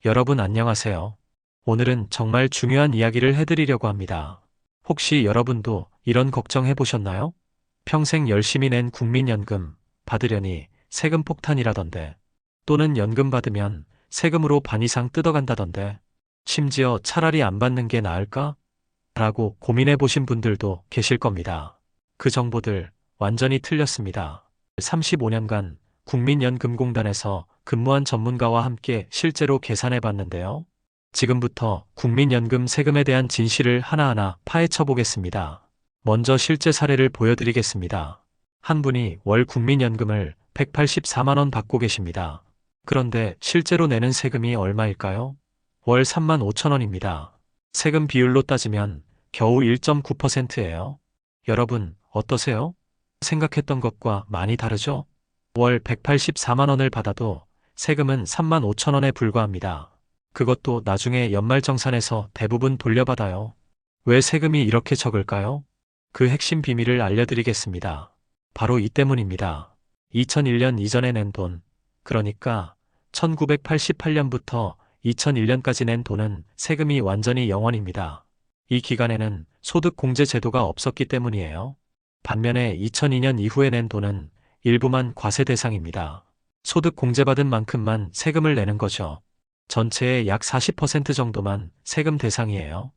여러분 안녕하세요. 오늘은 정말 중요한 이야기를 해드리려고 합니다. 혹시 여러분도 이런 걱정 해보셨나요? 평생 열심히 낸 국민연금 받으려니 세금 폭탄이라던데, 또는 연금 받으면 세금으로 반 이상 뜯어간다던데, 심지어 차라리 안 받는 게 나을까? 라고 고민해 보신 분들도 계실 겁니다. 그 정보들 완전히 틀렸습니다. 35년간 국민연금공단에서 근무한 전문가와 함께 실제로 계산해 봤는데요. 지금부터 국민연금 세금에 대한 진실을 하나하나 파헤쳐 보겠습니다. 먼저 실제 사례를 보여드리겠습니다. 한 분이 월 국민연금을 184만 원 받고 계십니다. 그런데 실제로 내는 세금이 얼마일까요? 월 3만 5천 원입니다. 세금 비율로 따지면 겨우 1.9%예요. 여러분, 어떠세요? 생각했던 것과 많이 다르죠? 월 184만 원을 받아도 세금은 3만 5천 원에 불과합니다. 그것도 나중에 연말정산에서 대부분 돌려받아요. 왜 세금이 이렇게 적을까요? 그 핵심 비밀을 알려드리겠습니다. 바로 이 때문입니다. 2001년 이전에 낸 돈, 그러니까 1988년부터 2001년까지 낸 돈은 세금이 완전히 0원입니다. 이 기간에는 소득공제 제도가 없었기 때문이에요. 반면에 2002년 이후에 낸 돈은 일부만 과세 대상입니다. 소득 공제받은 만큼만 세금을 내는 거죠. 전체의 약 40% 정도만 세금 대상이에요.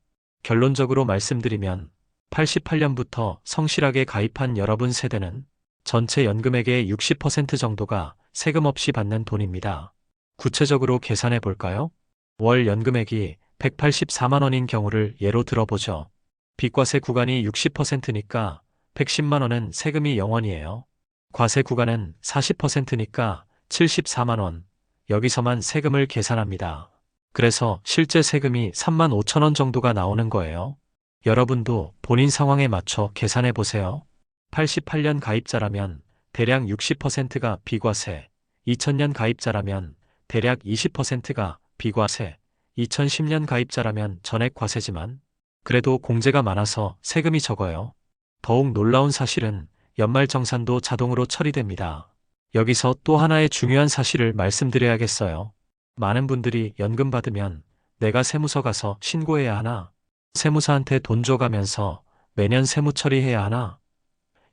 결론적으로 말씀드리면 88년부터 성실하게 가입한 여러분 세대는 전체 연금액의 60% 정도가 세금 없이 받는 돈입니다. 구체적으로 계산해 볼까요? 월 연금액이 184만 원인 경우를 예로 들어보죠. 비과세 구간이 60%니까 110만 원은 세금이 0원이에요. 과세 구간은 40%니까 74만 원. 여기서만 세금을 계산합니다. 그래서 실제 세금이 3만 5천 원 정도가 나오는 거예요. 여러분도 본인 상황에 맞춰 계산해 보세요. 88년 가입자라면 대략 60%가 비과세, 2000년 가입자라면 대략 20%가 비과세, 2010년 가입자라면 전액 과세지만 그래도 공제가 많아서 세금이 적어요. 더욱 놀라운 사실은 연말정산도 자동으로 처리됩니다. 여기서 또 하나의 중요한 사실을 말씀드려야겠어요. 많은 분들이 연금 받으면 내가 세무서 가서 신고해야 하나? 세무사한테 돈 줘가면서 매년 세무 처리해야 하나?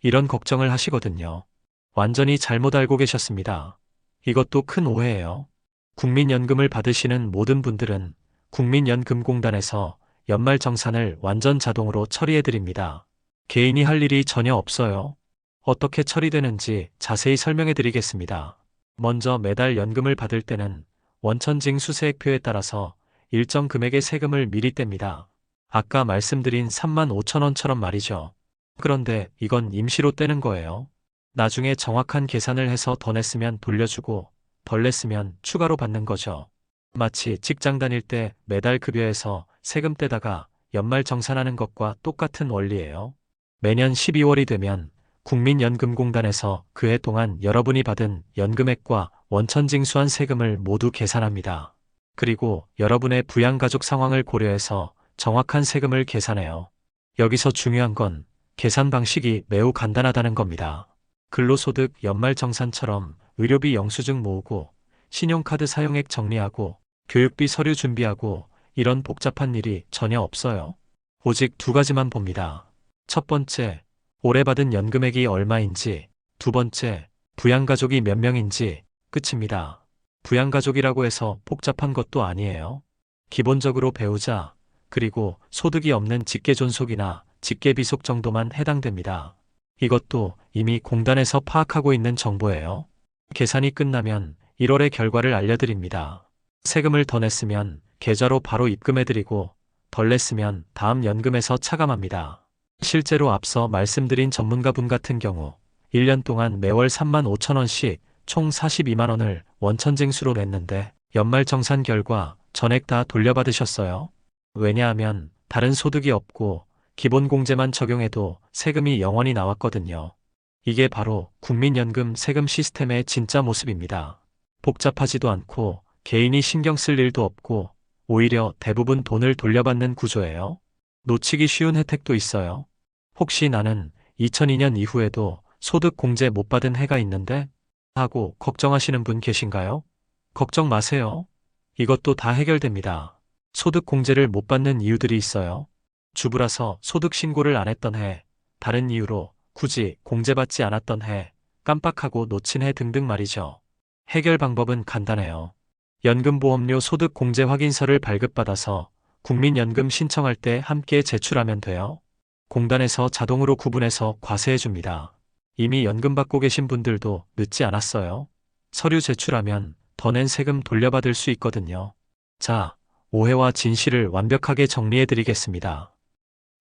이런 걱정을 하시거든요. 완전히 잘못 알고 계셨습니다. 이것도 큰 오해예요. 국민연금을 받으시는 모든 분들은 국민연금공단에서 연말정산을 완전 자동으로 처리해드립니다. 개인이 할 일이 전혀 없어요. 어떻게 처리되는지 자세히 설명해 드리겠습니다. 먼저 매달 연금을 받을 때는 원천징 수세액표에 따라서 일정 금액의 세금을 미리 뗍니다. 아까 말씀드린 3만 5천 원처럼 말이죠. 그런데 이건 임시로 떼는 거예요. 나중에 정확한 계산을 해서 더 냈으면 돌려주고 덜 냈으면 추가로 받는 거죠. 마치 직장 다닐 때 매달 급여에서 세금 떼다가 연말 정산하는 것과 똑같은 원리예요. 매년 12월이 되면 국민연금공단에서 그 해 동안 여러분이 받은 연금액과 원천징수한 세금을 모두 계산합니다. 그리고 여러분의 부양가족 상황을 고려해서 정확한 세금을 계산해요. 여기서 중요한 건 계산 방식이 매우 간단하다는 겁니다. 근로소득 연말정산처럼 의료비 영수증 모으고 신용카드 사용액 정리하고 교육비 서류 준비하고 이런 복잡한 일이 전혀 없어요. 오직 두 가지만 봅니다. 첫 번째, 올해 받은 연금액이 얼마인지, 두 번째, 부양가족이 몇 명인지 끝입니다. 부양가족이라고 해서 복잡한 것도 아니에요. 기본적으로 배우자, 그리고 소득이 없는 직계존속이나 직계비속 정도만 해당됩니다. 이것도 이미 공단에서 파악하고 있는 정보예요. 계산이 끝나면 1월의 결과를 알려드립니다. 세금을 더 냈으면 계좌로 바로 입금해드리고 덜 냈으면 다음 연금에서 차감합니다. 실제로 앞서 말씀드린 전문가분 같은 경우 1년 동안 매월 3만 5천 원씩 총 42만 원을 원천징수로 냈는데 연말정산 결과 전액 다 돌려받으셨어요. 왜냐하면 다른 소득이 없고 기본공제만 적용해도 세금이 0원이 나왔거든요. 이게 바로 국민연금 세금 시스템의 진짜 모습입니다. 복잡하지도 않고 개인이 신경 쓸 일도 없고 오히려 대부분 돈을 돌려받는 구조예요. 놓치기 쉬운 혜택도 있어요. 혹시 나는 2002년 이후에도 소득 공제 못 받은 해가 있는데? 하고 걱정하시는 분 계신가요? 걱정 마세요. 이것도 다 해결됩니다. 소득 공제를 못 받는 이유들이 있어요. 주부라서 소득 신고를 안 했던 해, 다른 이유로 굳이 공제받지 않았던 해, 깜빡하고 놓친 해 등등 말이죠. 해결 방법은 간단해요. 연금보험료 소득 공제 확인서를 발급받아서 국민연금 신청할 때 함께 제출하면 돼요. 공단에서 자동으로 구분해서 과세해 줍니다. 이미 연금 받고 계신 분들도 늦지 않았어요. 서류 제출하면 더 낸 세금 돌려받을 수 있거든요. 자, 오해와 진실을 완벽하게 정리해 드리겠습니다.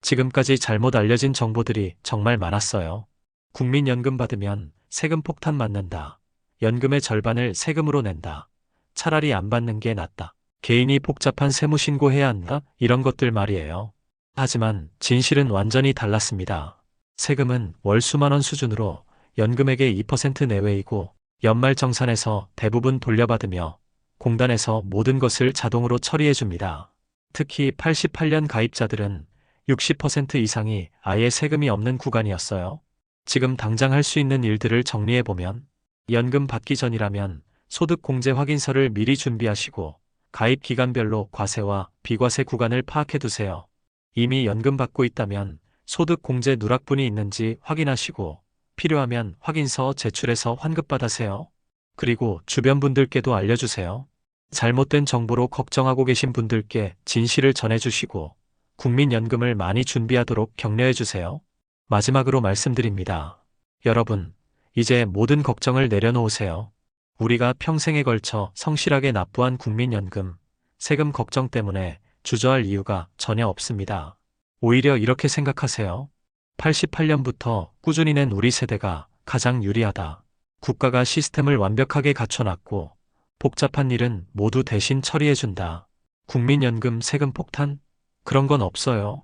지금까지 잘못 알려진 정보들이 정말 많았어요. 국민연금 받으면 세금 폭탄 맞는다. 연금의 절반을 세금으로 낸다. 차라리 안 받는 게 낫다. 개인이 복잡한 세무신고해야 한다. 이런 것들 말이에요. 하지만 진실은 완전히 달랐습니다. 세금은 월 수만 원 수준으로 연금액의 2% 내외이고 연말정산에서 대부분 돌려받으며 공단에서 모든 것을 자동으로 처리해 줍니다. 특히 88년 가입자들은 60% 이상이 아예 세금이 없는 구간이었어요. 지금 당장 할 수 있는 일들을 정리해보면 연금 받기 전이라면 소득 공제 확인서를 미리 준비하시고 가입 기간별로 과세와 비과세 구간을 파악해 두세요. 이미 연금 받고 있다면 소득 공제 누락분이 있는지 확인하시고 필요하면 확인서 제출해서 환급받으세요. 그리고 주변 분들께도 알려주세요. 잘못된 정보로 걱정하고 계신 분들께 진실을 전해주시고 국민연금을 많이 준비하도록 격려해주세요. 마지막으로 말씀드립니다. 여러분, 이제 모든 걱정을 내려놓으세요. 우리가 평생에 걸쳐 성실하게 납부한 국민연금, 세금 걱정 때문에 주저할 이유가 전혀 없습니다. 오히려 이렇게 생각하세요. 88년부터 꾸준히 낸 우리 세대가 가장 유리하다. 국가가 시스템을 완벽하게 갖춰놨고 복잡한 일은 모두 대신 처리해준다. 국민연금 세금 폭탄? 그런 건 없어요.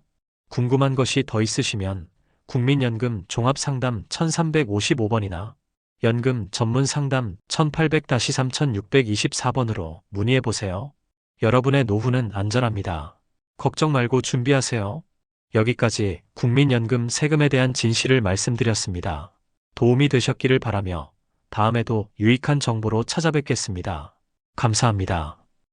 궁금한 것이 더 있으시면 국민연금 종합상담 1355번이나 연금 전문 상담 1800-3624번으로 문의해보세요. 여러분의 노후는 안전합니다. 걱정 말고 준비하세요. 여기까지 국민연금 세금에 대한 진실을 말씀드렸습니다. 도움이 되셨기를 바라며 다음에도 유익한 정보로 찾아뵙겠습니다. 감사합니다.